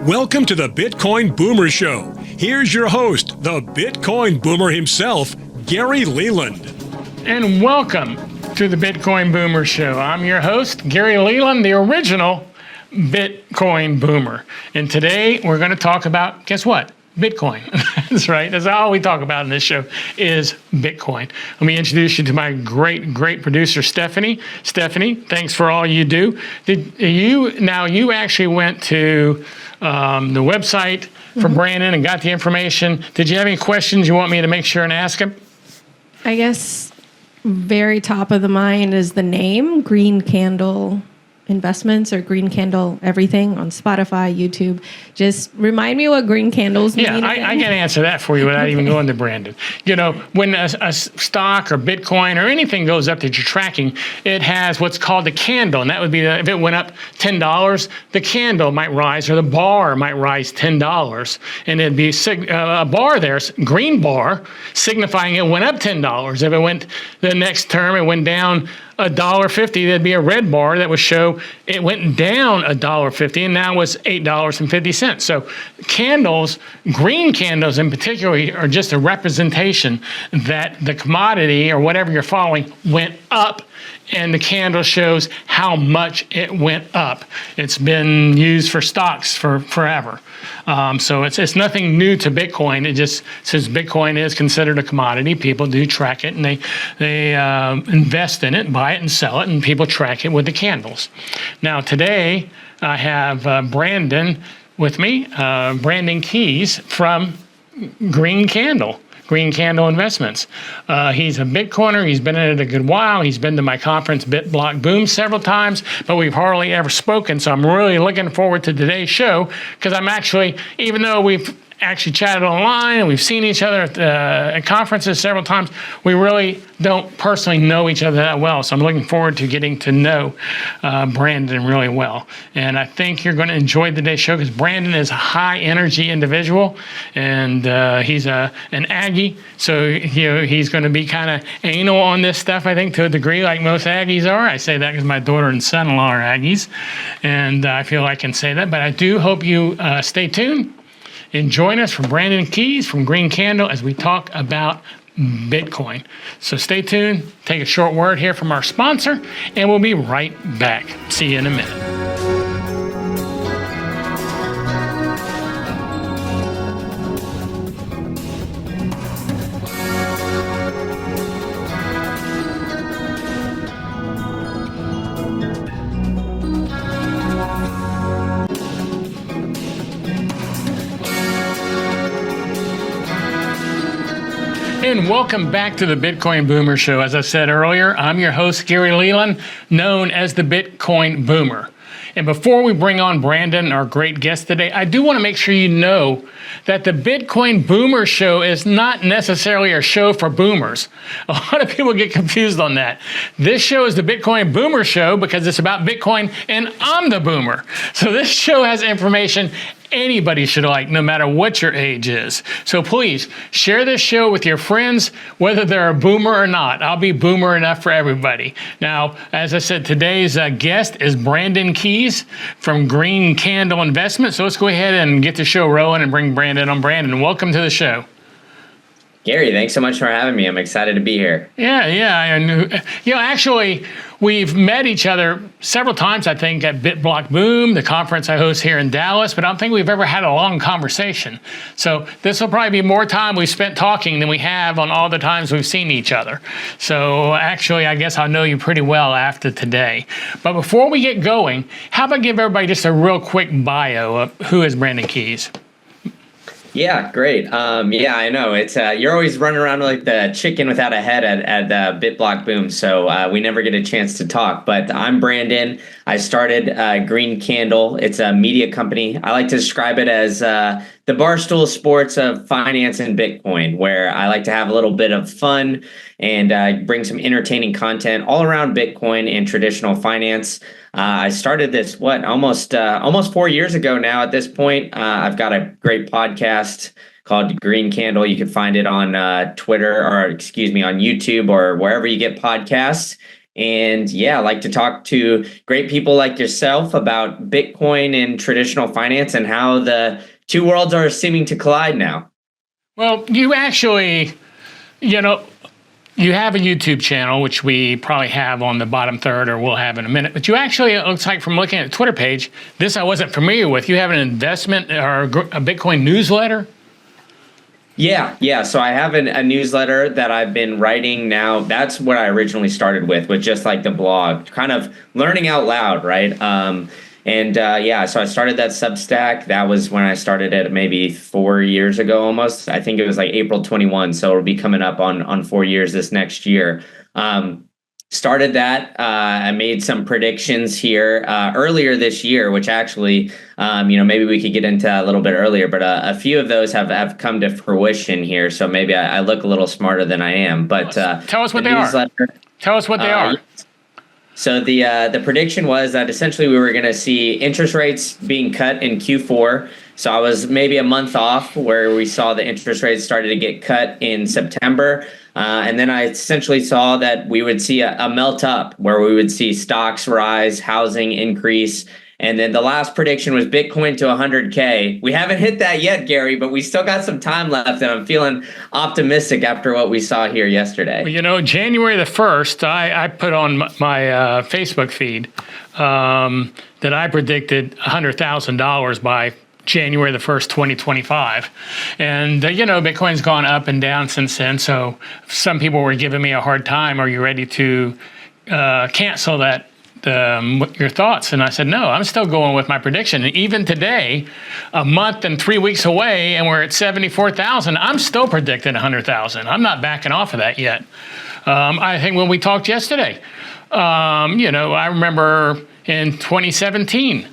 Welcome to the Bitcoin Boomer Show. Here's your host, the Bitcoin Boomer himself, Gary Leland. And welcome to the Bitcoin Boomer Show. I'm your host, Gary Leland, the original Bitcoin Boomer. And today we're going to talk about, guess what? Bitcoin. That's right. That's all we talk about in this show is Bitcoin. Let me introduce you to my great producer, Stephanie. Stephanie, thanks for all you do. You actually went to the website for Brandon and got the information. Did you have any questions you want me to make sure and ask him? I guess very top of the mind is the name, Green Candle Investments or Green Candle Everything on Spotify, YouTube. Just remind me what green candles mean. Yeah, I can answer that for you without even going to Brandon. You know, when a stock or Bitcoin or anything goes up that you're tracking, it has what's called a candle. And that would be if it went up $10, the candle might rise or the bar might rise $10. And it'd be a bar there, green bar, signifying it went up $10. If it went the next term, it went down $1.50, there'd be a red bar that would show it went down $1.50 and now was $8.50. So candles, green candles in particular, are just a representation that the commodity or whatever you're following went up, and the candle shows how much it went up. It's been used for stocks for forever. So it's nothing new to Bitcoin. It just, since Bitcoin is considered a commodity, people do track it, and they invest in it, buy it and sell it, and people track it with the candles. Now today I have Brandon with me, Brandon Keys from Green Candle Investments. He's a Bitcoiner. He's been in it a good while. He's been to my conference, BitBlock Boom, several times, but we've hardly ever spoken. So I'm really looking forward to today's show because I'm actually, even though we've actually chatted online and we've seen each other at conferences several times, we really don't personally know each other that well. So I'm looking forward to getting to know Brandon really well. And I think you're going to enjoy today's show because Brandon is a high energy individual, and he's an Aggie. So he's going to be kind of anal on this stuff, I think, to a degree, like most Aggies are. I say that because my daughter and son-in-law are Aggies, and I feel I can say that. But I do hope you stay tuned and join us from Brandon Keys from Green Candle as we talk about Bitcoin. So stay tuned, take a short word here from our sponsor, and we'll be right back. See you in a minute. And welcome back to the Bitcoin Boomer Show. As I said earlier, I'm your host, Gary Leland, known as the Bitcoin Boomer. And before we bring on Brandon, our great guest today, I do want to make sure you know that the Bitcoin Boomer Show is not necessarily a show for boomers. A lot of people get confused on that. This show is the Bitcoin Boomer Show because it's about Bitcoin, and I'm the boomer. So this show has information anybody should like, no matter what your age is. So please share this show with your friends, whether they're a boomer or not. I'll be boomer enough for everybody. Now, as I said, today's guest is Brandon Keys from Green Candle Investment. So let's go ahead and get the show rolling and bring Brandon on. Brandon, welcome to the show. Gary, thanks so much for having me. I'm excited to be here. Yeah. Actually, we've met each other several times, I think, at BitBlock Boom, the conference I host here in Dallas, but I don't think we've ever had a long conversation. So this will probably be more time we've spent talking than we have on all the times we've seen each other. So actually, I guess I'll know you pretty well after today. But before we get going, how about give everybody just a real quick bio of who is Brandon Keys? Yeah, great. I know it's you're always running around like the chicken without a head at BitBlock Boom, so we never get a chance to talk. But I'm Brandon. I started Green Candle. It's a media company. I like to describe it as the Barstool Sports of finance and Bitcoin, where I like to have a little bit of fun and bring some entertaining content all around Bitcoin and traditional finance. I started this, almost 4 years ago now at this point. I've got a great podcast called Green Candle. You can find it on Twitter, on YouTube, or wherever you get podcasts. And yeah, I like to talk to great people like yourself about Bitcoin and traditional finance and how the two worlds are seeming to collide now. Well, you actually, you know, you have a YouTube channel, which we probably have on the bottom third, or we'll have in a minute. But you actually, it looks like from looking at the Twitter page, this I wasn't familiar with. You have an investment or a Bitcoin newsletter? Yeah. So I have a newsletter that I've been writing now. That's what I originally started with just like the blog, kind of learning out loud, right? So I started that Substack. That was when I started it maybe 4 years ago almost. I think it was like April 21. So it'll be coming up on 4 years this next year. Started that. I made some predictions here earlier this year, which actually, maybe we could get into that a little bit earlier, but a few of those have come to fruition here. So maybe I look a little smarter than I am. But tell us what they are. Tell us what they are. So the prediction was that essentially we were going to see interest rates being cut in Q4. So I was maybe a month off where we saw the interest rates started to get cut in September. And then I essentially saw that we would see a melt up where we would see stocks rise, housing increase. And then the last prediction was Bitcoin to 100K. We haven't hit that yet, Gary, but we still got some time left, and I'm feeling optimistic after what we saw here yesterday. Well, January the 1st, I put on my Facebook feed that I predicted $100,000 by January the 1st, 2025. And, Bitcoin's gone up and down since then. So some people were giving me a hard time. Are you ready to cancel that? Your thoughts? And I said, no, I'm still going with my prediction. And even today, a month and 3 weeks away, and we're at 74,000, I'm still predicting 100,000. I'm not backing off of that yet. I think when we talked yesterday, I remember in 2017,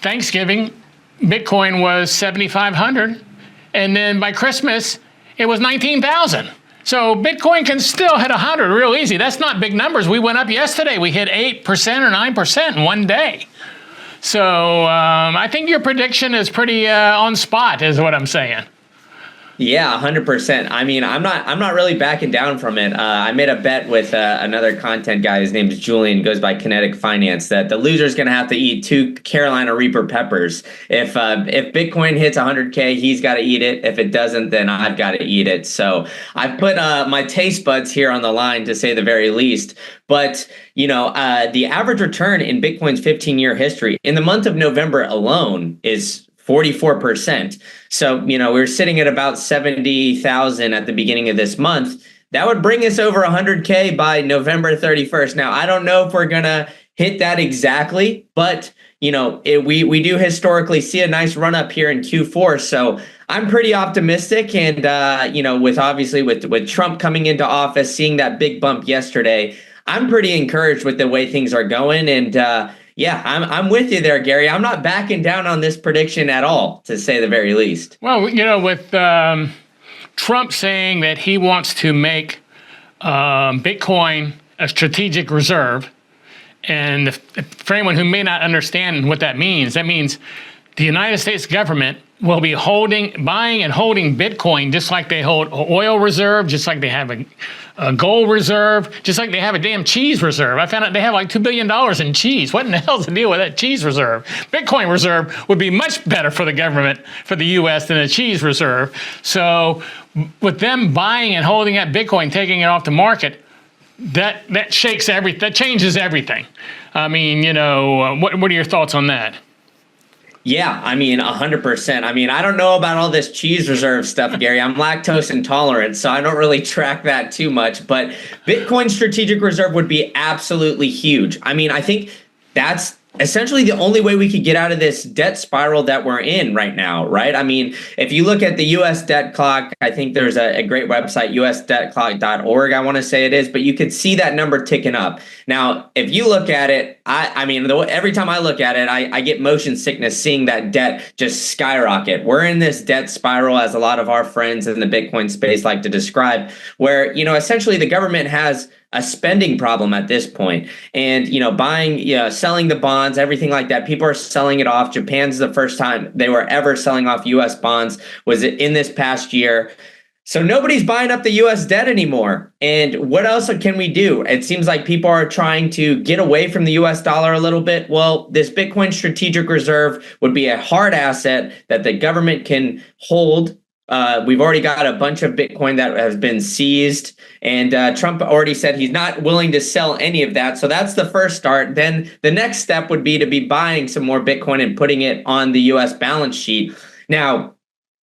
Thanksgiving, Bitcoin was 7,500. And then by Christmas, it was 19,000. So Bitcoin can still hit 100 real easy. That's not big numbers. We went up yesterday. We hit 8% or 9% in one day. So I think your prediction is pretty on spot, is what I'm saying. Yeah, 100%. I mean, I'm not really backing down from it. I made a bet with another content guy. His name is Julian, goes by Kinetic Finance, that the loser's going to have to eat 2 Carolina Reaper peppers. If Bitcoin hits 100K, he's got to eat it. If it doesn't, then I've got to eat it. So I put my taste buds here on the line, to say the very least. But, the average return in Bitcoin's 15-year history in the month of November alone is 44%. So, we're sitting at about 70,000 at the beginning of this month. That would bring us over 100K by November 31st. Now, I don't know if we're going to hit that exactly, but, we do historically see a nice run up here in Q4. So I'm pretty optimistic. And, with Trump coming into office, seeing that big bump yesterday, I'm pretty encouraged with the way things are going. And, yeah, I'm with you there, Gary. I'm not backing down on this prediction at all, to say the very least. Well, with Trump saying that he wants to make Bitcoin a strategic reserve, and for anyone who may not understand what that means the United States government will be buying and holding Bitcoin just like they hold oil reserve, just like they have a gold reserve, just like they have a damn cheese reserve. I found out they have like $2 billion in cheese. What in the hell's the deal with that cheese reserve? Bitcoin reserve would be much better for the government, for the U.S., than a cheese reserve. So with them buying and holding that Bitcoin, taking it off the market, that shakes everything. That changes everything. I mean, what are your thoughts on that? Yeah, 100%. I don't know about all this cheese reserve stuff, Gary. I'm lactose intolerant, so I don't really track that too much. But Bitcoin strategic reserve would be absolutely huge. I think that's essentially the only way we could get out of this debt spiral that we're in right now, right? If you look at the U.S. debt clock, I think there's a great website, usdebtclock.org, I want to say it is, but you could see that number ticking up. Now, if you look at it, every time I look at it, I get motion sickness seeing that debt just skyrocket. We're in this debt spiral, as a lot of our friends in the Bitcoin space like to describe, where, essentially the government has a spending problem at this point. And, selling the bonds, everything like that, people are selling it off. Japan's the first time they were ever selling off U.S. bonds was in this past year. So nobody's buying up the US debt anymore. And what else can we do? It seems like people are trying to get away from the US dollar a little bit. Well, this Bitcoin strategic reserve would be a hard asset that the government can hold. We've already got a bunch of Bitcoin that has been seized, and Trump already said he's not willing to sell any of that. So that's the first start. Then the next step would be to be buying some more Bitcoin and putting it on the US balance sheet. Now,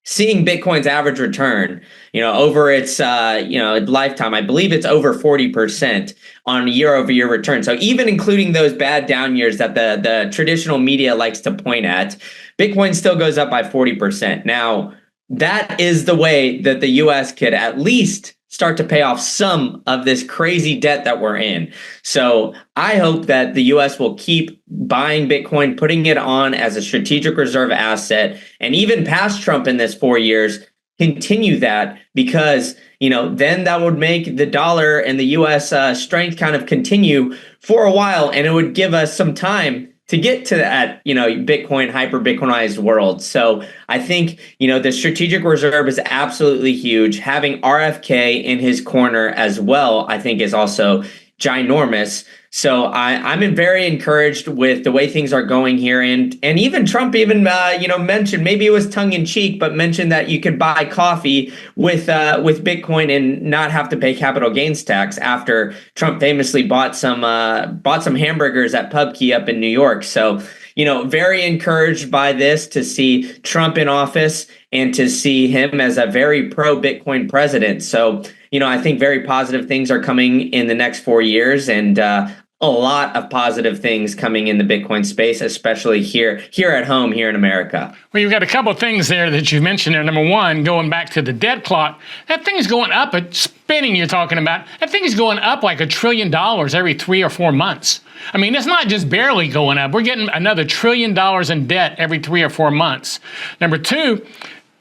seeing Bitcoin's average return, over its lifetime, I believe it's over 40% on a year-over-year return. So even including those bad down years that the traditional media likes to point at, Bitcoin still goes up by 40%. Now, that is the way that the US could at least start to pay off some of this crazy debt that we're in. So I hope that the US will keep buying Bitcoin, putting it on as a strategic reserve asset, and even past Trump in this 4 years, continue that, because then that would make the dollar and the US strength kind of continue for a while, and it would give us some time to get to that, Bitcoin, hyper-Bitcoinized world. So I think, the strategic reserve is absolutely huge. Having RFK in his corner as well, I think, is also ginormous. So I'm very encouraged with the way things are going here. And even Trump mentioned, maybe it was tongue in cheek, but mentioned that you could buy coffee with Bitcoin and not have to pay capital gains tax, after Trump famously bought some hamburgers at Pubkey up in New York. So, very encouraged by this, to see Trump in office and to see him as a very pro-Bitcoin president. So, I think very positive things are coming in the next 4 years, and a lot of positive things coming in the Bitcoin space, especially here at home, here in America. Well, you've got a couple of things there that you mentioned there. Number one, going back to the debt clock, that thing's going up, spinning you're talking about, that thing is going up like $1 trillion every 3 or 4 months. I mean, it's not just barely going up. We're getting another $1 trillion in debt every 3 or 4 months. Number two,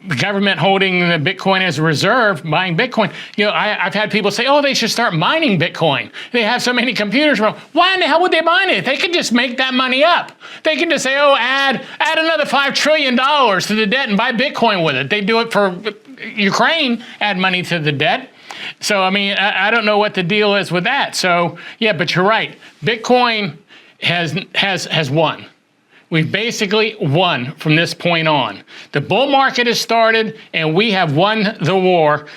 the government holding the Bitcoin as a reserve, buying Bitcoin. I've had people say, they should start mining Bitcoin. They have so many computers. Well, why in the hell would they mine it? They could just make that money up. They could just say, add another $5 trillion to the debt and buy Bitcoin with it. They do it for Ukraine, add money to the debt. So, I don't know what the deal is with that. So, yeah, but you're right. Bitcoin has won. We've basically won from this point on. The bull market has started, and we have won the war.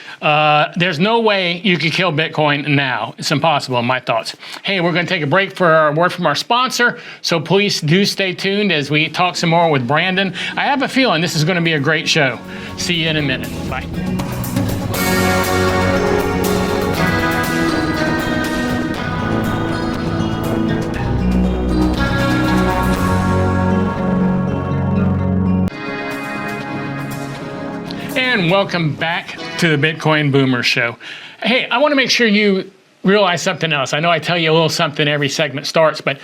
There's no way you can kill Bitcoin now. It's impossible, in my thoughts. Hey, we're going to take a break for a word from our sponsor, so please do stay tuned as we talk some more with Brandon. I have a feeling this is going to be a great show. See you in a minute. Bye. And welcome back to the Bitcoin Boomer Show. Hey, I want to make sure you realize something else. I know I tell you a little something every segment starts, but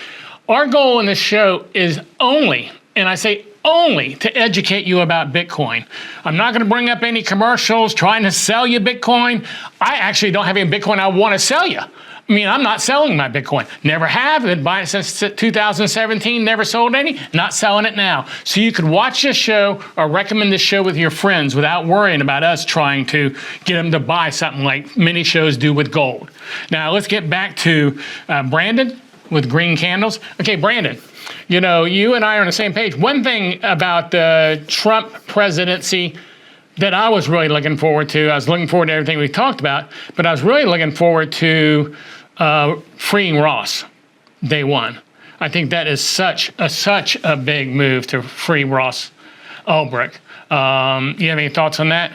our goal in this show is only, and I say only, to educate you about Bitcoin. I'm not going to bring up any commercials trying to sell you Bitcoin. I actually don't have any Bitcoin I want to sell you. I'm not selling my Bitcoin. Never have. Been buying it since 2017. Never sold any. Not selling it now. So you could watch this show or recommend this show with your friends without worrying about us trying to get them to buy something like many shows do with gold. Now let's get back to Brandon with green candles. Okay, Brandon, you and I are on the same page. One thing about the Trump presidency that I was really looking forward to, I was looking forward to everything we talked about, but I was really looking forward to freeing Ross day one. I think that is such a big move to free Ross Ulbricht. You have any thoughts on that?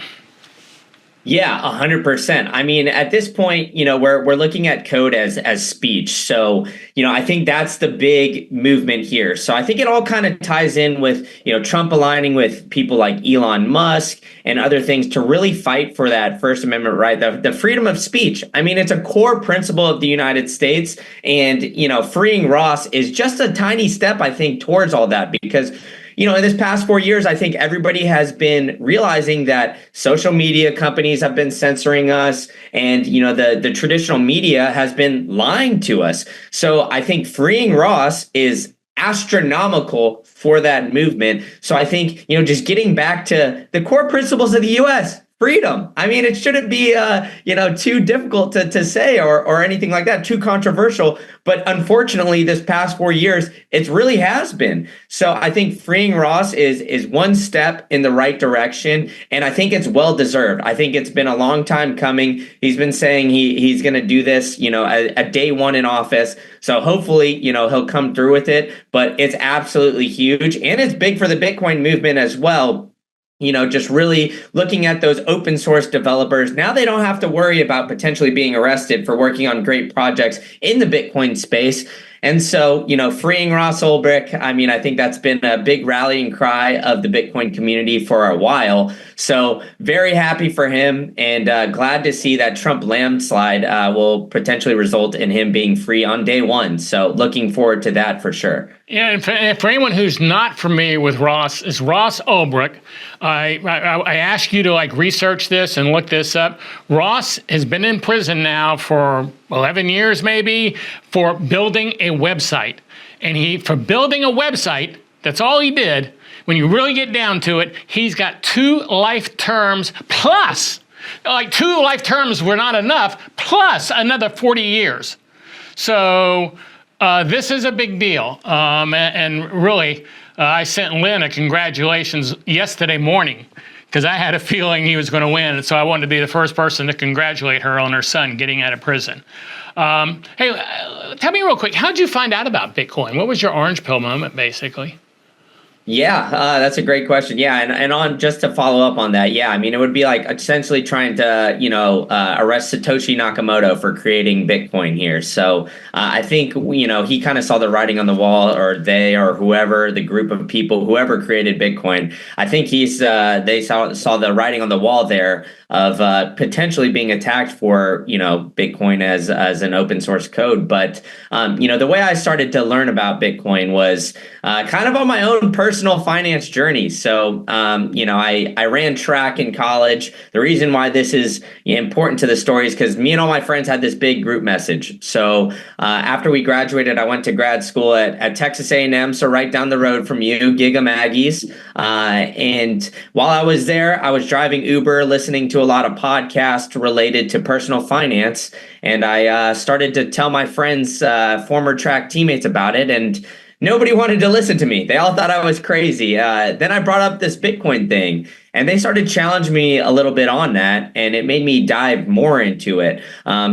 Yeah, 100%. At this point, we're looking at code as speech. So, I think that's the big movement here. So I think it all kind of ties in with, Trump aligning with people like Elon Musk and other things to really fight for that First Amendment right, the freedom of speech. It's a core principle of the United States. And, freeing Ross is just a tiny step, I think, towards all that, because in this past 4 years, I think everybody has been realizing that social media companies have been censoring us, and, the traditional media has been lying to us. So I think freeing Ross is astronomical for that movement. So I think, just getting back to the core principles of the U.S., freedom. I mean, it shouldn't be, too difficult to say or anything like that, too controversial. But unfortunately, this past 4 years, it really has been. So I think freeing Ross is one step in the right direction. And I think it's well deserved. I think it's been a long time coming. He's been saying he's going to do this, at day one in office. So hopefully, he'll come through with it. But it's absolutely huge. And it's big for the Bitcoin movement as well. Just really looking at those open source developers. Now they don't have to worry about potentially being arrested for working on great projects in the Bitcoin space. And so, freeing Ross Ulbricht, I think that's been a big rallying cry of the Bitcoin community for a while. So very happy for him and glad to see that Trump landslide will potentially result in him being free on day one. So looking forward to that for sure. Yeah, and for anyone who's not familiar with Ross, is Ross Ulbricht. I ask you to research this and look this up. Ross has been in prison now for 11 years maybe for building a website. And for building a website, that's all he did. When you really get down to it, he's got 2 life terms plus, 2 life terms were not enough, plus another 40 years. So this is a big deal. And really, I sent Lynn a congratulations yesterday morning because I had a feeling he was going to win. And so I wanted to be the first person to congratulate her on her son getting out of prison. Hey, tell me real quick, how'd you find out about Bitcoin? What was your orange pill moment, basically? Yeah, that's a great question. Yeah, and on just to follow up on that, yeah, it would be essentially trying to, arrest Satoshi Nakamoto for creating Bitcoin here. So I think, he kind of saw the writing on the wall, or they, or whoever, the group of people, whoever created Bitcoin. I think they saw the writing on the wall there of potentially being attacked for, Bitcoin as an open source code. But, the way I started to learn about Bitcoin was kind of on my own personal finance journey. So, I ran track in college. The reason why this is important to the story is because me and all my friends had this big group message. So after we graduated, I went to grad school at Texas A&M, so right down the road from you, Giga Aggies. And while I was there, I was driving Uber, listening to a lot of podcasts related to personal finance. And I started to tell my friends, former track teammates about it. And nobody wanted to listen to me. They all thought I was crazy. Then I brought up this Bitcoin thing, and they started challenging me a little bit on that, and it made me dive more into it.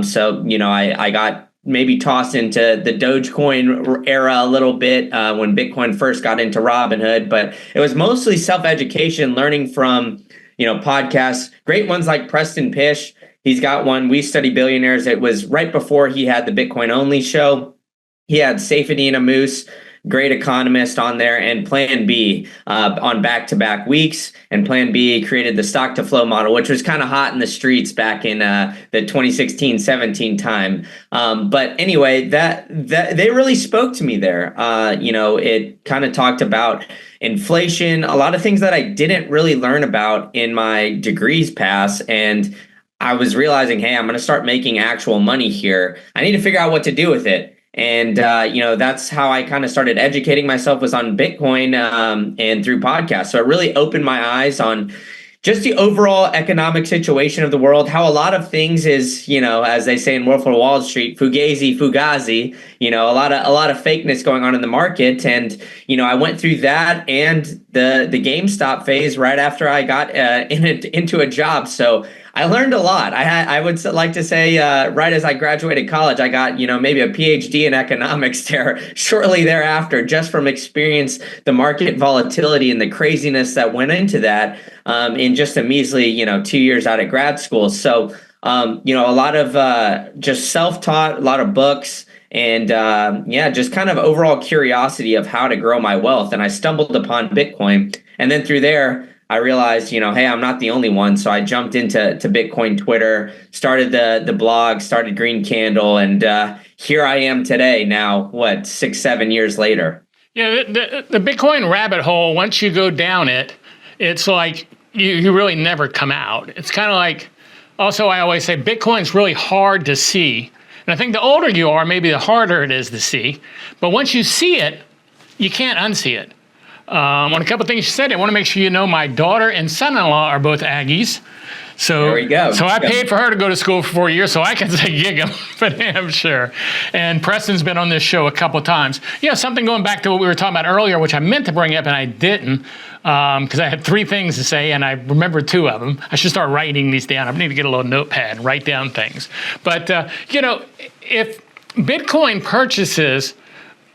So, I got maybe tossed into the Dogecoin era a little bit when Bitcoin first got into Robinhood, but it was mostly self-education, learning from, podcasts, great ones like Preston Pish. He's got one, We Study Billionaires. It was right before he had the Bitcoin Only show. He had Saifedean Ammous, great economist, on there, and Plan B on back-to-back weeks. And Plan B created the stock to flow model, which was kind of hot in the streets back in the 2016-17 time. But anyway, that they really spoke to me there. It kind of talked about inflation, a lot of things that I didn't really learn about in my degrees pass. And I was realizing, hey, I'm going to start making actual money here. I need to figure out what to do with it. And, that's how I kind of started educating myself, was on Bitcoin and through podcasts. So it really opened my eyes on just the overall economic situation of the world, how a lot of things is, as they say in Wolf of Wall Street, fugazi, a lot of fakeness going on in the market. And, I went through that and the GameStop phase right after I got into a job. So I learned a lot. I would like to say right as I graduated college, I got, maybe a PhD in economics there shortly thereafter, just from experience the market volatility and the craziness that went into that in just a measly, 2 years out of grad school. So, a lot of just self-taught, a lot of books, and just kind of overall curiosity of how to grow my wealth. And I stumbled upon Bitcoin. And then through there, I realized, hey, I'm not the only one. So I jumped into Bitcoin Twitter, started the blog, started Green Candle, and here I am today now, 6-7 years later. Yeah, the Bitcoin rabbit hole, once you go down it, it's like you really never come out. It's kind of like, also I always say Bitcoin's really hard to see. And I think the older you are, maybe the harder it is to see. But once you see it, you can't unsee it. On a couple of things you said, I want to make sure you know my daughter and son-in-law are both Aggies. So, there we go. So I paid for her to go to school for 4 years, so I can say gig 'em for damn sure. And Preston's been on this show a couple of times. Something going back to what we were talking about earlier, which I meant to bring up and I didn't, because I had 3 things to say and I remember 2 of them. I should start writing these down. I need to get a little notepad and write down things. But, if Bitcoin purchases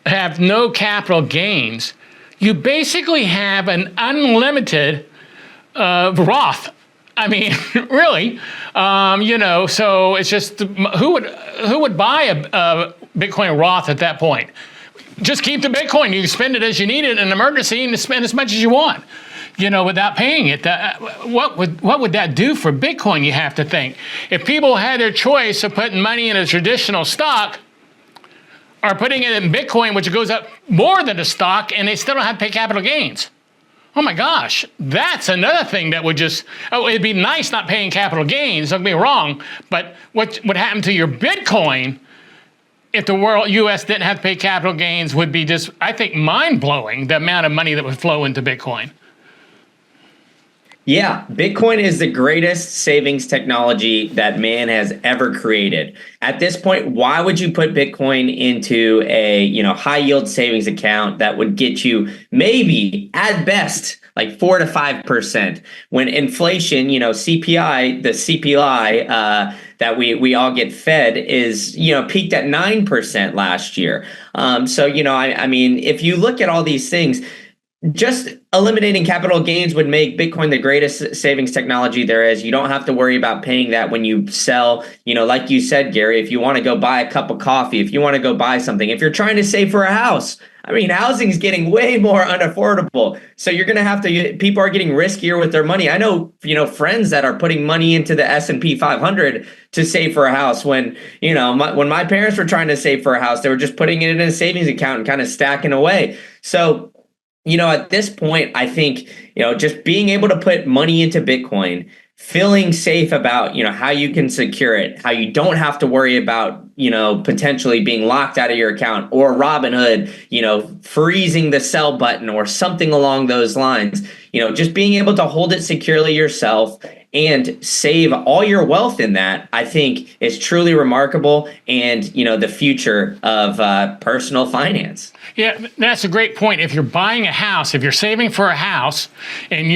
have no capital gains, you basically have an unlimited Roth. I mean, really, so it's just who would buy a Bitcoin Roth at that point? Just keep the Bitcoin. You spend it as you need it in an emergency and spend as much as you want, without paying it. What would that do for Bitcoin, you have to think? If people had their choice of putting money in a traditional stock or putting it in Bitcoin, which goes up more than a stock, and they still don't have to pay capital gains. Oh my gosh, that's another thing that would it'd be nice not paying capital gains, don't get me wrong, but what would happen to your Bitcoin if the U.S. didn't have to pay capital gains would be just, I think, mind-blowing, the amount of money that would flow into Bitcoin. Yeah, Bitcoin is the greatest savings technology that man has ever created. At this point, why would you put Bitcoin into a high yield savings account that would get you maybe at best like 4 to 5% when inflation, CPI, the CPI that we all get fed is peaked at 9% last year. I mean, if you look at all these things, just eliminating capital gains would make Bitcoin the greatest savings technology there is. You don't have to worry about paying that when you sell. Like you said, Gary, if you want to go buy a cup of coffee, if you want to go buy something, if you're trying to save for a house, I mean, housing is getting way more unaffordable. So you're going to have to, people are getting riskier with their money. I know, friends that are putting money into the S&P 500 to save for a house when, when my parents were trying to save for a house, they were just putting it in a savings account and kind of stacking away. So at this point, I think, just being able to put money into Bitcoin, feeling safe about, how you can secure it, how you don't have to worry about, potentially being locked out of your account or Robinhood, freezing the sell button or something along those lines, just being able to hold it securely yourself and save all your wealth in that, I think is truly remarkable and, the future of personal finance. Yeah, that's a great point. If you're buying a house, if you're saving for a house and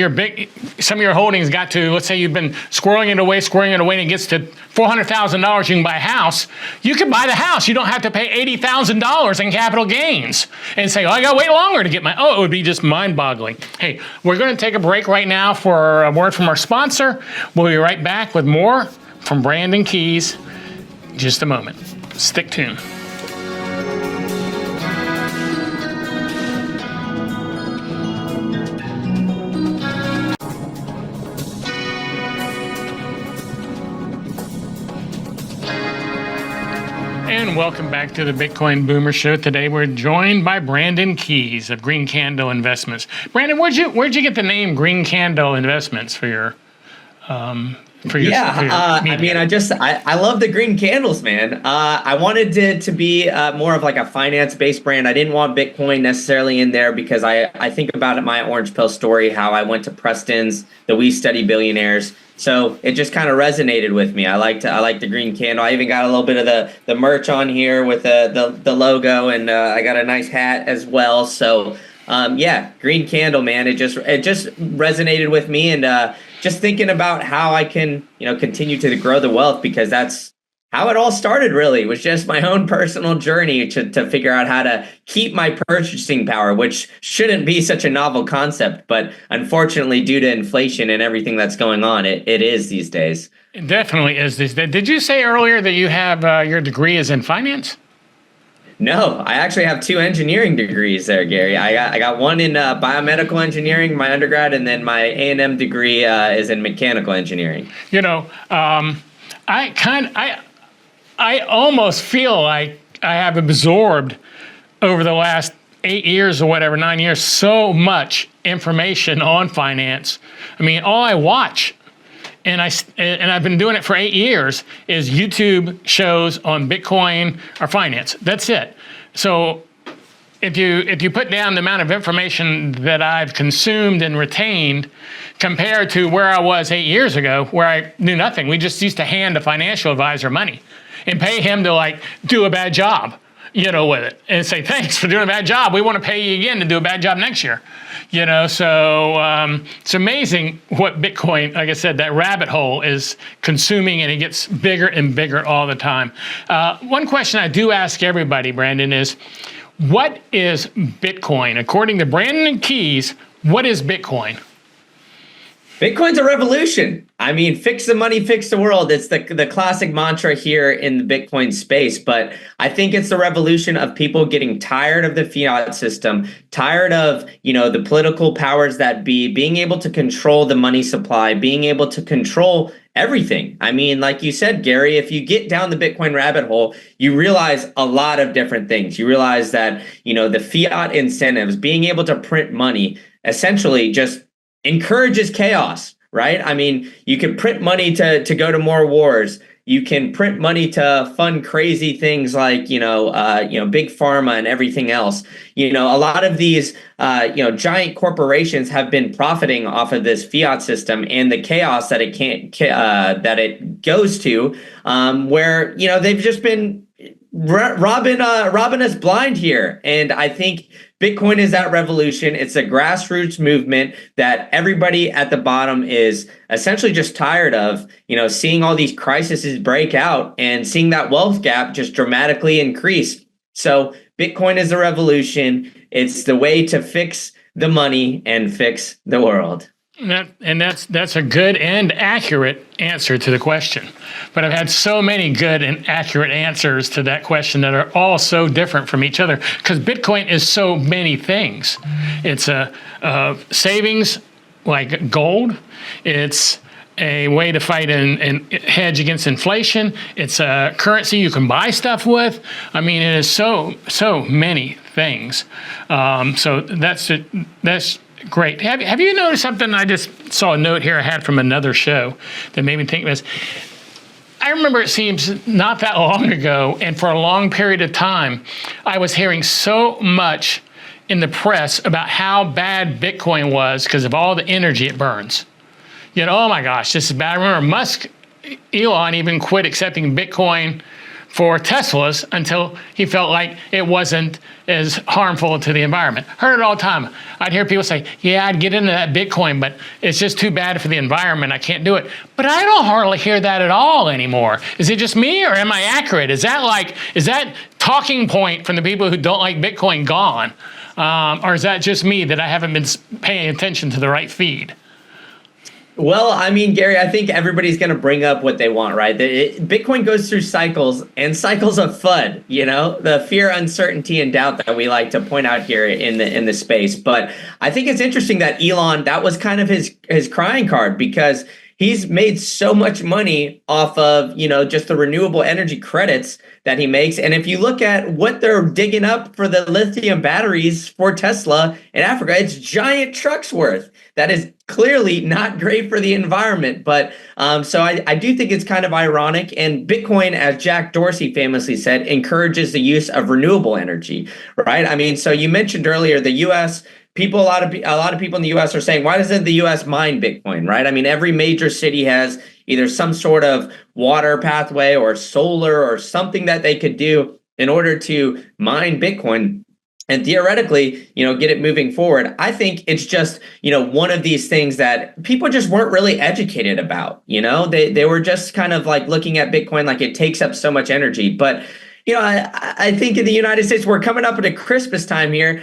some of your holdings got to, let's say you've been squirreling it away, and it gets to $400,000, you can buy a house. You can buy the house. You don't have to pay $80,000 in capital gains and say, I got to wait longer to get it would be just mind-boggling. Hey, we're going to take a break right now for a word from our sponsor. We'll be right back with more from Brandon Keys in just a moment. Stick tuned. And welcome back to the Bitcoin Boomer Show. Today we're joined by Brandon Keys of Green Candle Investments. Brandon, where'd you get the name Green Candle Investments for your media? I mean, I love the green candles, man. I wanted to be more of like a finance-based brand. I didn't want Bitcoin necessarily in there because I think about it, my orange pill story, how I went to Preston's, the We Study Billionaires. So it just kind of resonated with me. I like the green candle. I even got a little bit of the merch on here with the logo, and I got a nice hat as well. So green candle, man. It just resonated with me, and just thinking about how I can continue to grow the wealth, because that's how it all started. Really, it was just my own personal journey to figure out how to keep my purchasing power, which shouldn't be such a novel concept, but unfortunately, due to inflation and everything that's going on, it is these days. It definitely is these days. Did you say earlier that you have your degree is in finance? No, I actually have 2 engineering degrees there, Gary. I got one in biomedical engineering, my undergrad, and then my A&M degree is in mechanical engineering. I almost feel like I have absorbed over the last 8 years or whatever, 9 years, so much information on finance. I mean, all I watch, and I've been doing it for 8 years, is YouTube shows on Bitcoin or finance. That's it. So if you put down the amount of information that I've consumed and retained compared to where I was 8 years ago, where I knew nothing. We just used to hand a financial advisor money and pay him to like do a bad job, with it, and say, thanks for doing a bad job. We want to pay you again to do a bad job next year. So it's amazing what Bitcoin, like I said, that rabbit hole is consuming, and it gets bigger and bigger all the time. One question I do ask everybody, Brandon, is what is Bitcoin? According to Brandon Keys, what is Bitcoin? Bitcoin's a revolution. I mean, fix the money, fix the world. It's the classic mantra here in the Bitcoin space. But I think it's the revolution of people getting tired of the fiat system, tired of, the political powers that be, being able to control the money supply, being able to control everything. I mean, like you said, Gary, if you get down the Bitcoin rabbit hole, you realize a lot of different things. You realize that, the fiat incentives, being able to print money, essentially just encourages chaos, right? I mean, you can print money to go to more wars. You can print money to fund crazy things like, big pharma and everything else. A lot of these, giant corporations have been profiting off of this fiat system and the chaos that it goes to, where, they've just been robbing us blind here. And I think Bitcoin is that revolution. It's a grassroots movement that everybody at the bottom is essentially just tired of, seeing all these crises break out and seeing that wealth gap just dramatically increase. So Bitcoin is a revolution. It's the way to fix the money and fix the world. That's a good and accurate answer to the question. But I've had so many good and accurate answers to that question that are all so different from each other, because Bitcoin is so many things. It's a savings like gold. It's a way to fight and hedge against inflation. It's a currency you can buy stuff with. I mean, it is so many things. So that's great. Have you noticed something? I just saw a note here I had from another show that made me think of this. I remember it seems not that long ago, and for a long period of time, I was hearing so much in the press about how bad Bitcoin was because of all the energy it burns. Oh my gosh, this is bad. I remember Elon even quit accepting Bitcoin for Teslas until he felt like it wasn't as harmful to the environment. Heard it all the time. I'd hear people say, yeah, I'd get into that Bitcoin, but it's just too bad for the environment. I can't do it. But I don't hardly hear that at all anymore. Is it just me, or am I accurate? Is that talking point from the people who don't like Bitcoin gone? Or is that just me that I haven't been paying attention to the right feed? Well, I mean, Gary, I think everybody's going to bring up what they want, right? Bitcoin goes through cycles, and cycles of FUD, the fear, uncertainty, and doubt that we like to point out here in the space. But I think it's interesting that Elon, that was kind of his crying card, because he's made so much money off of, just the renewable energy credits that he makes. And if you look at what they're digging up for the lithium batteries for Tesla in Africa, it's giant trucks worth. That is clearly not great for the environment. But so I do think it's kind of ironic. And Bitcoin, as Jack Dorsey famously said, encourages the use of renewable energy, right? I mean, so you mentioned earlier the U.S. people, a lot of people in the U.S. are saying, why doesn't the U.S. mine Bitcoin, right? I mean, every major city has either some sort of water pathway or solar or something that they could do in order to mine Bitcoin and theoretically, get it moving forward. I think it's just, one of these things that people just weren't really educated about. They were just kind of like looking at Bitcoin like it takes up so much energy. But, I think in the United States, we're coming up at Christmas time here.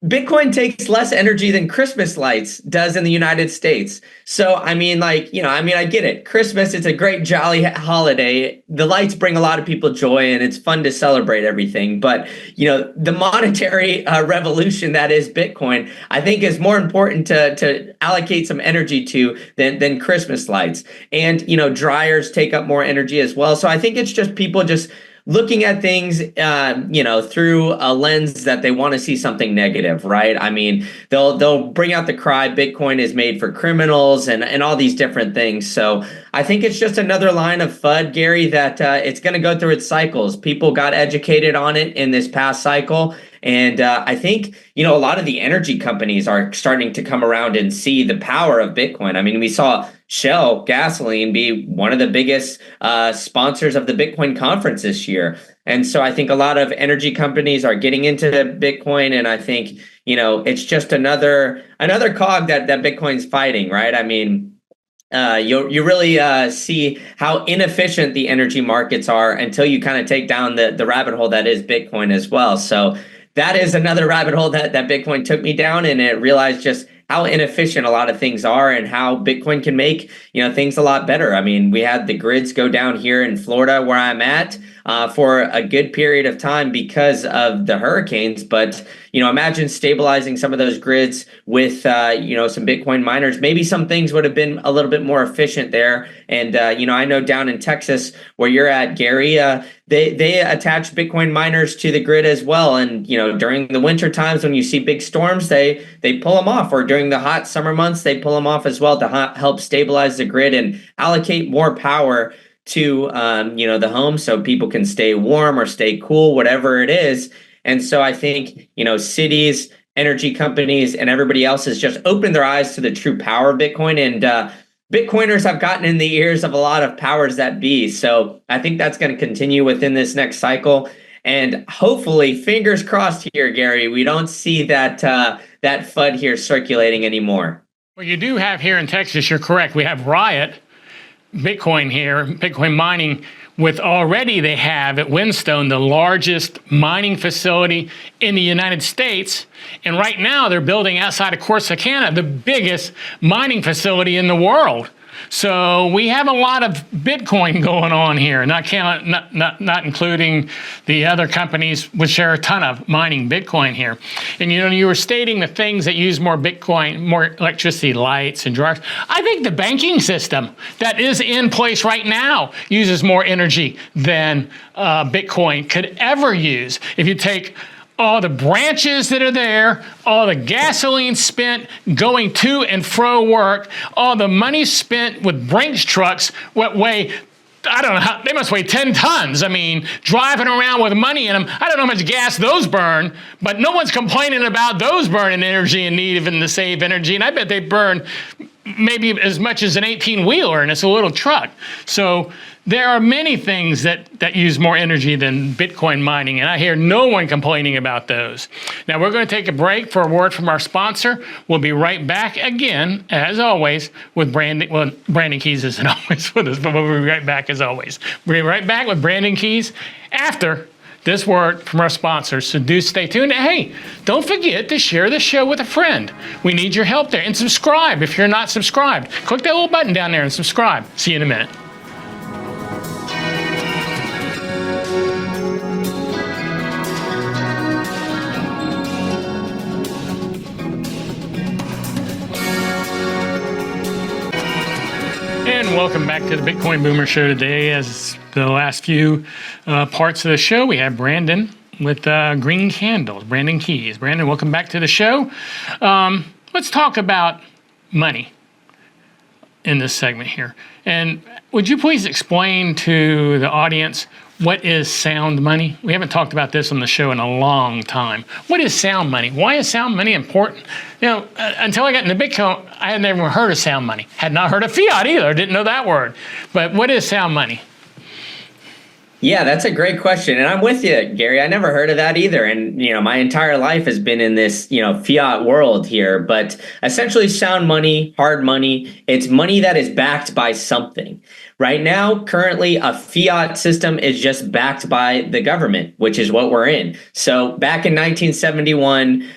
Bitcoin takes less energy than Christmas lights does in the United States. So, I get it. Christmas, it's a great jolly holiday. The lights bring a lot of people joy, and it's fun to celebrate everything. But, the monetary revolution that is Bitcoin, I think is more important to allocate some energy to than Christmas lights. And, dryers take up more energy as well. So I think it's just people just looking at things, through a lens that they want to see something negative, right? I mean, they'll bring out the cry, Bitcoin is made for criminals and all these different things. So I think it's just another line of FUD, Gary, that it's going to go through its cycles. People got educated on it in this past cycle, And I think, a lot of the energy companies are starting to come around and see the power of Bitcoin. I mean, we saw Shell gasoline be one of the biggest sponsors of the Bitcoin conference this year. And so I think a lot of energy companies are getting into Bitcoin. And I think, it's just another cog that Bitcoin's fighting, right? I mean, you really see how inefficient the energy markets are until you kind of take down the rabbit hole that is Bitcoin as well. So that is another rabbit hole that Bitcoin took me down, and it realized just how inefficient a lot of things are and how Bitcoin can make, things a lot better. I mean, we had the grids go down here in Florida where I'm at for a good period of time because of the hurricanes. But, imagine stabilizing some of those grids with, some Bitcoin miners. Maybe some things would have been a little bit more efficient there. And, I know down in Texas where you're at, Gary, they attach Bitcoin miners to the grid as well. And, during the winter times when you see big storms, they pull them off, or during the hot summer months, they pull them off as well to help stabilize the grid and allocate more power to, the home so people can stay warm or stay cool, whatever it is. And so I think, cities, energy companies, and everybody else has just opened their eyes to the true power of Bitcoin. And Bitcoiners have gotten in the ears of a lot of powers that be. So I think that's going to continue within this next cycle. And hopefully, fingers crossed here, Gary, we don't see that FUD here circulating anymore. Well, you do have here in Texas, you're correct. We have Riot Bitcoin here, Bitcoin mining, with already they have at Whinstone the largest mining facility in the United States. And right now they're building outside of Corsicana the biggest mining facility in the world. So we have a lot of Bitcoin going on here, not including the other companies which share a ton of mining Bitcoin here. And you were stating the things that use more Bitcoin, more electricity, lights and drawers. I think the banking system that is in place right now uses more energy than Bitcoin could ever use. If you take all the branches that are there, all the gasoline spent going to and fro work, all the money spent with Brinks trucks, what weigh, I don't know how, they must weigh 10 tons. I mean, driving around with money in them. I don't know how much gas those burn, but no one's complaining about those burning energy and need even to save energy. And I bet they burn maybe as much as an 18-wheeler, and it's a little truck. So there are many things that use more energy than Bitcoin mining, and I hear no one complaining about those. Now, we're going to take a break for a word from our sponsor. We'll be right back again, as always, with Brandon. Well, Brandon Keys isn't always with us, but we'll be right back as always. We'll be right back with Brandon Keys after this word from our sponsors. So do stay tuned. And hey, don't forget to share the show with a friend. We need your help there. And subscribe if you're not subscribed. Click that little button down there and subscribe. See you in a minute. And welcome back to the Bitcoin Boomer Show today. As the last few parts of the show, we have Brandon with Green Candles, Brandon Keys. Brandon, welcome back to the show. Let's talk about money in this segment here. And would you please explain to the audience what is sound money? We haven't talked about this on the show in a long time. What is sound money? Why is sound money important? Until I got into Bitcoin, I had never heard of sound money. Had not heard of fiat either. Didn't know that word. But what is sound money? Yeah, that's a great question. And I'm with you, Gary. I never heard of that either. And, my entire life has been in this, fiat world here. But essentially sound money, hard money, it's money that is backed by something. Right now, currently, a fiat system is just backed by the government, which is what we're in. So back in 1971,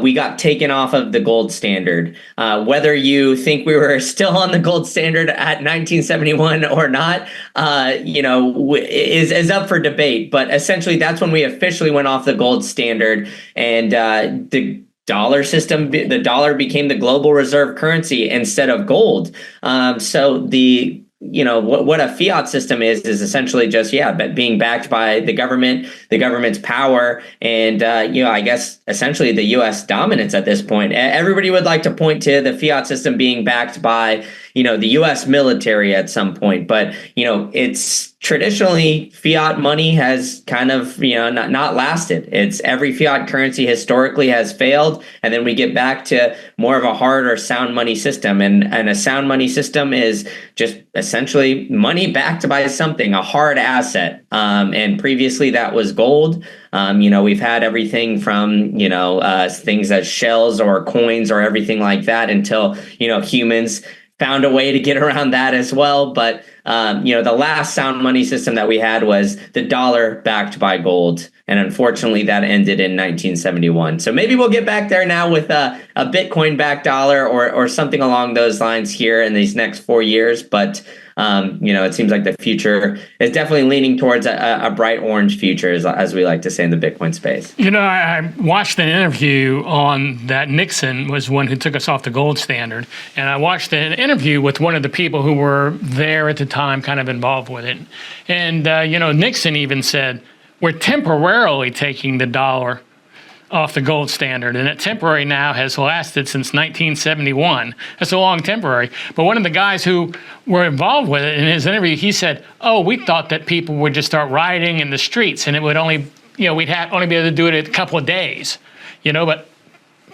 we got taken off of the gold standard. Whether you think we were still on the gold standard at 1971 or not, is up for debate. But essentially, that's when we officially went off the gold standard, and the dollar system, the dollar became the global reserve currency instead of gold. So what a fiat system is essentially just, being backed by the government's power, and, I guess essentially the U.S. dominance at this point. Everybody would like to point to the fiat system being backed by, the U.S. military at some point. But, it's traditionally fiat money has kind of, not lasted. It's every fiat currency historically has failed. And then we get back to more of a hard or sound money system. And a sound money system is just essentially money backed by something, a hard asset. And previously that was gold. We've had everything from, things as shells or coins or everything like that until, humans found a way to get around that as well. But, the last sound money system that we had was the dollar backed by gold. And unfortunately, that ended in 1971. So maybe we'll get back there now with a Bitcoin backed dollar or something along those lines here in these next 4 years. But it seems like the future is definitely leaning towards a bright orange future, as we like to say in the Bitcoin space. I watched an interview on that Nixon was one who took us off the gold standard. And I watched an interview with one of the people who were there at the time, kind of involved with it. And, Nixon even said, we're temporarily taking the dollar off the gold standard, and that temporary now has lasted since 1971. That's a long temporary. But one of the guys who were involved with it in his interview, he said, we thought that people would just start rioting in the streets, and it would only, we'd only be able to do it a couple of days, but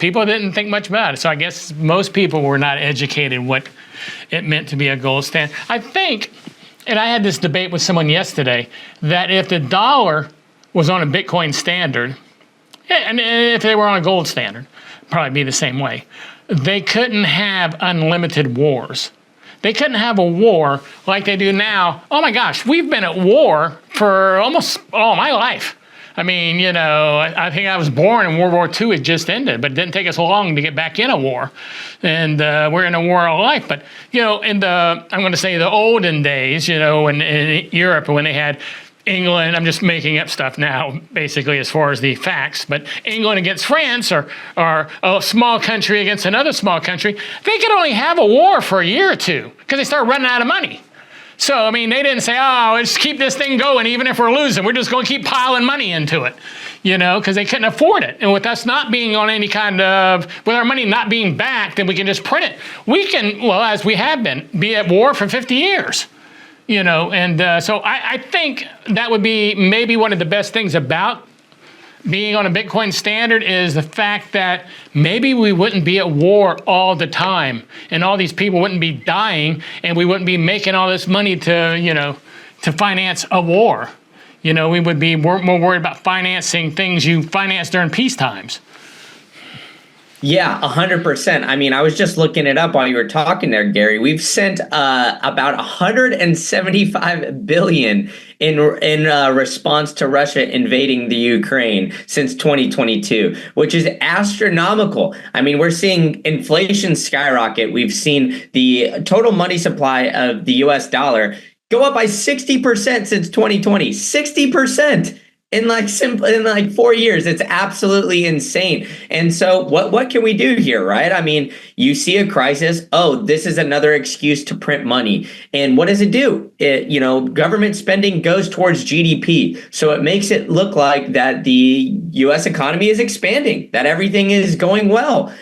people didn't think much about it. So I guess most people were not educated what it meant to be a gold standard. I think, and I had this debate with someone yesterday, that if the dollar was on a Bitcoin standard, and if they were on a gold standard, probably be the same way. They couldn't have unlimited wars. They couldn't have a war like they do now. Oh my gosh, we've been at war for almost all my life. I mean, I think I was born and World War II had just ended, but it didn't take us long to get back in a war. And we're in a war of life. But, in the, I'm going to say the olden days, in Europe when they had England, I'm just making up stuff now, basically, as far as the facts, but England against France or a small country against another small country, they could only have a war for a year or two because they start running out of money. So, they didn't say, let's keep this thing going even if we're losing. We're just going to keep piling money into it, because they couldn't afford it. And with us not being on any kind of, with our money not being backed, then we can just print it. We can, as we have been, be at war for 50 years. So I think that would be maybe one of the best things about being on a Bitcoin standard is the fact that maybe we wouldn't be at war all the time and all these people wouldn't be dying and we wouldn't be making all this money to finance a war. We would be more worried about financing things you finance during peace times. Yeah, 100%. I was just looking it up while you were talking there, Gary. We've sent about 175 billion in response to Russia invading the Ukraine since 2022, which is astronomical. We're seeing inflation skyrocket. We've seen the total money supply of the U.S. dollar go up by 60% since 2020. 60%. In 4 years. It's absolutely insane. And so what can we do here, right? You see a crisis. This is another excuse to print money. And what does it do? Government spending goes towards GDP. So it makes it look like that the U.S. economy is expanding, that everything is going well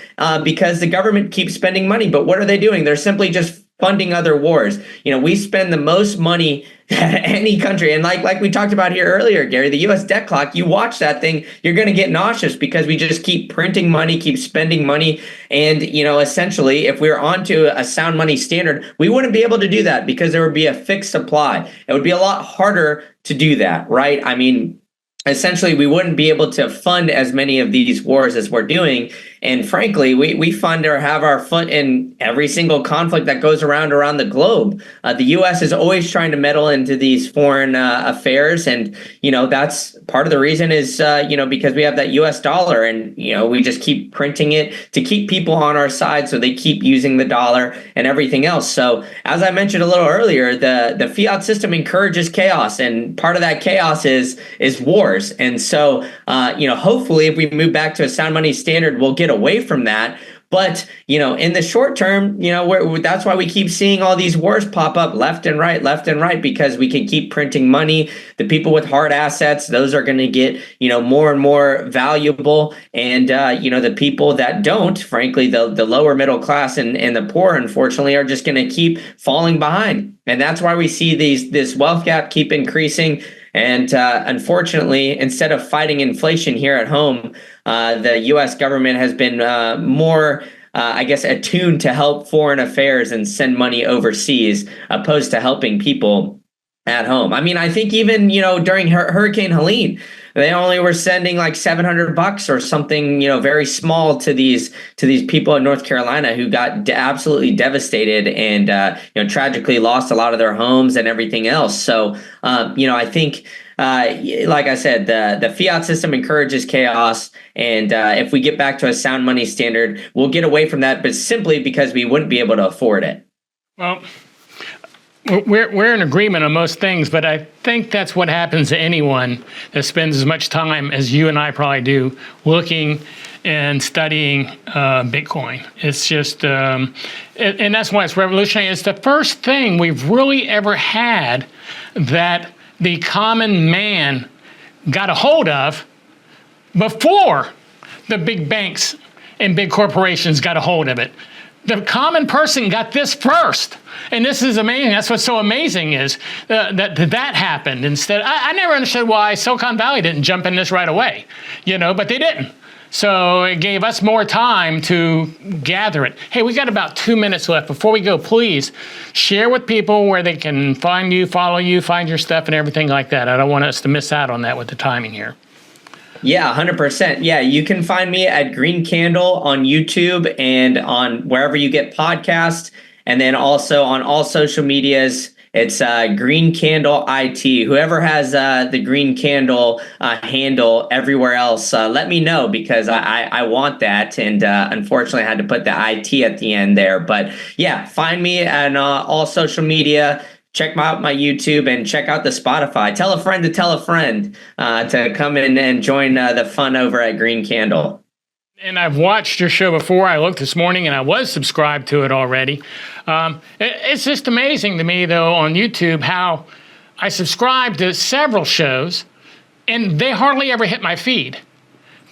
because the government keeps spending money. But what are they doing? They're simply just funding other wars. We spend the most money any country. And like we talked about here earlier, Gary, the U.S. debt clock, you watch that thing, you're going to get nauseous because we just keep printing money, keep spending money. And, essentially, if we were onto a sound money standard, we wouldn't be able to do that because there would be a fixed supply. It would be a lot harder to do that, right? Essentially, we wouldn't be able to fund as many of these wars as we're doing. And frankly, we fund or have our foot in every single conflict that goes around the globe. The U.S. is always trying to meddle into these foreign affairs. And, that's part of the reason is, because we have that U.S. dollar and, we just keep printing it to keep people on our side. So they keep using the dollar and everything else. So as I mentioned a little earlier, the fiat system encourages chaos. And part of that chaos is war. And so, hopefully, if we move back to a sound money standard, we'll get away from that. But, in the short term, that's why we keep seeing all these wars pop up left and right, because we can keep printing money. The people with hard assets, those are going to get, more and more valuable. And, the people that don't, frankly, the lower middle class and the poor, unfortunately, are just going to keep falling behind. And that's why we see this wealth gap keep increasing. And unfortunately, instead of fighting inflation here at home, the U.S. government has been more, attuned to help foreign affairs and send money overseas, opposed to helping people at home. I mean, I think even, during Hurricane Helene, they only were sending like $700 or something, very small to these people in North Carolina who got absolutely devastated and, tragically lost a lot of their homes and everything else. So, I think, like I said, the fiat system encourages chaos. And if we get back to a sound money standard, we'll get away from that, but simply because we wouldn't be able to afford it. Well, we're in agreement on most things, but I think that's what happens to anyone that spends as much time as you and I probably do looking and studying Bitcoin. It's just, and that's why it's revolutionary. It's the first thing we've really ever had that the common man got a hold of before the big banks and big corporations got a hold of it. The common person got this first. And this is amazing. That's what's so amazing is that happened instead. I never understood why Silicon Valley didn't jump in this right away, but they didn't. So it gave us more time to gather it. Hey, we got about 2 minutes left. Before we go, please share with people where they can find you, follow you, find your stuff and everything like that. I don't want us to miss out on that with the timing here. Yeah, 100%. Yeah, you can find me at Green Candle on YouTube and on wherever you get podcasts. And then also on all social medias, it's Green Candle IT. Whoever has the Green Candle handle everywhere else, let me know, because I want that. And unfortunately, I had to put the IT at the end there. But yeah, find me on all social media. Check out my YouTube and check out the Spotify. Tell a friend to come in and join the fun over at Green Candle. And I've watched your show before. I looked this morning and I was subscribed to it already. It's just amazing to me, though, on YouTube how I subscribe to several shows and they hardly ever hit my feed.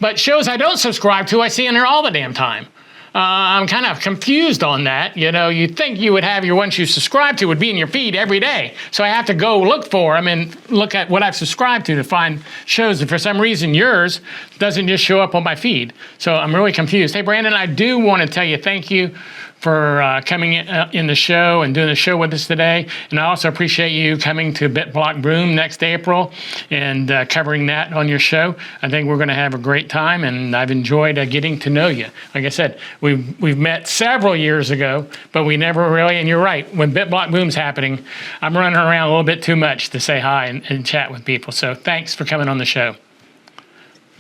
But shows I don't subscribe to, I see in there all the damn time. I'm kind of confused on that. You'd think you would have your ones you subscribe to would be in your feed every day. So I have to go look for them and look at what I've subscribed to find shows. And for some reason, yours doesn't just show up on my feed. So I'm really confused. Hey, Brandon, I do want to tell you thank you for coming in the show and doing the show with us today. And I also appreciate you coming to BitBlock Boom next April and covering that on your show. I think we're going to have a great time, and I've enjoyed getting to know you. Like I said, we've met several years ago, but we never really, and you're right, when BitBlock Boom's happening, I'm running around a little bit too much to say hi and chat with people. So thanks for coming on the show.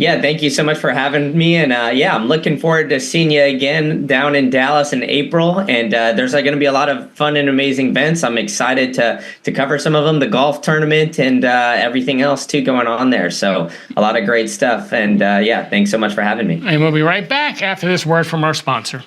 Yeah, thank you so much for having me. And I'm looking forward to seeing you again down in Dallas in April. And there's going to be a lot of fun and amazing events. I'm excited to cover some of them, the golf tournament and everything else too going on there. So a lot of great stuff. And thanks so much for having me. And we'll be right back after this word from our sponsor.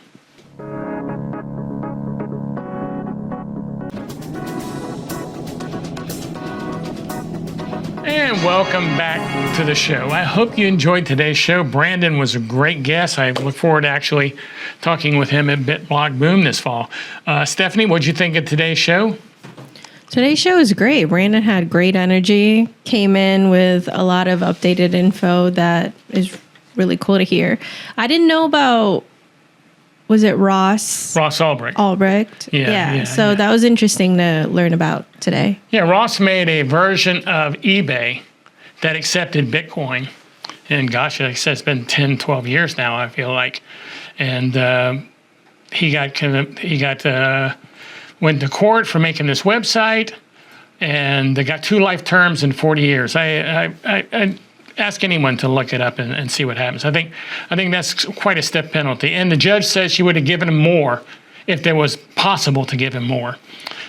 And welcome back to the show. I hope you enjoyed today's show. Brandon was a great guest. I look forward to actually talking with him at BitBlock Boom this fall. Stephanie, what'd you think of today's show? Today's show is great. Brandon had great energy, came in with a lot of updated info that is really cool to hear. I didn't know about, was it Ross? Ross Ulbricht. Ulbricht. Yeah. So that was interesting to learn about today. Yeah, Ross made a version of eBay that accepted Bitcoin. And gosh, like I said, it's been 10, 12 years now, I feel like. And he went to court for making this website, and they got 2 life terms and 40 years. I ask anyone to look it up and see what happens. I think that's quite a stiff penalty. And the judge says she would have given him more if there was possible to give him more.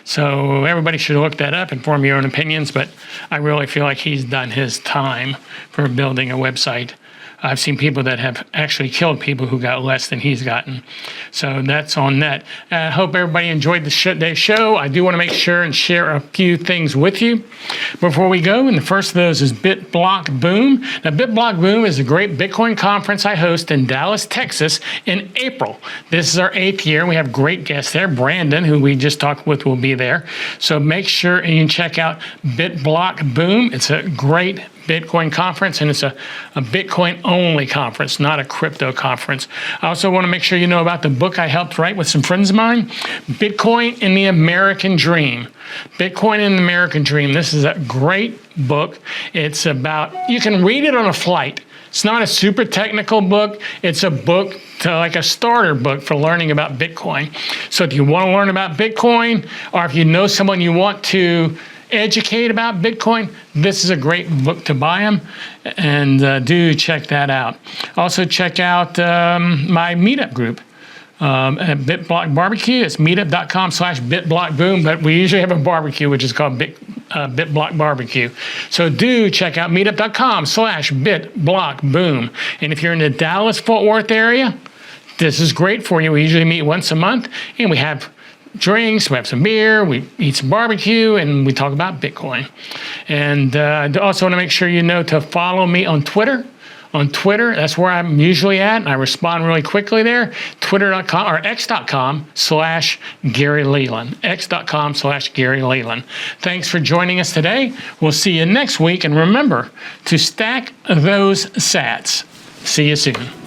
So everybody should look that up and form your own opinions. But I really feel like he's done his time for building a website I've seen people that have actually killed people who got less than he's gotten. So that's on that. I hope everybody enjoyed today's show. I do want to make sure and share a few things with you before we go. And the first of those is BitBlock Boom. Now, BitBlock Boom is a great Bitcoin conference I host in Dallas, Texas in April. This is our 8th year. We have great guests there. Brandon, who we just talked with, will be there. So make sure and you can check out BitBlock Boom. It's a great Bitcoin conference, and it's a Bitcoin only conference, not a crypto conference. I also want to make sure you know about the book I helped write with some friends of mine, Bitcoin and the American Dream. Bitcoin and the American Dream. This is a great book. It's about, you can read it on a flight. It's not a super technical book. It's a book like a starter book for learning about Bitcoin. So if you want to learn about Bitcoin, or if you know someone you want to educate about Bitcoin, this is a great book to buy them, and do check that out. Also check out my meetup group at BitBlock Barbecue. It's meetup.com/BitBlockBoom, but we usually have a barbecue, which is called BitBlock Barbecue. So do check out meetup.com/BitBlockBoom. And if you're in the Dallas-Fort Worth area, this is great for you. We usually meet once a month, and we have drinks, we have some beer, we eat some barbecue, and we talk about Bitcoin. And I also want to make sure you know to follow me on Twitter. On Twitter, that's where I'm usually at, and I respond really quickly there. Twitter.com or x.com/Gary Leland. x.com/Gary Leland. Thanks for joining us today. We'll see you next week, and remember to stack those sats. See you soon.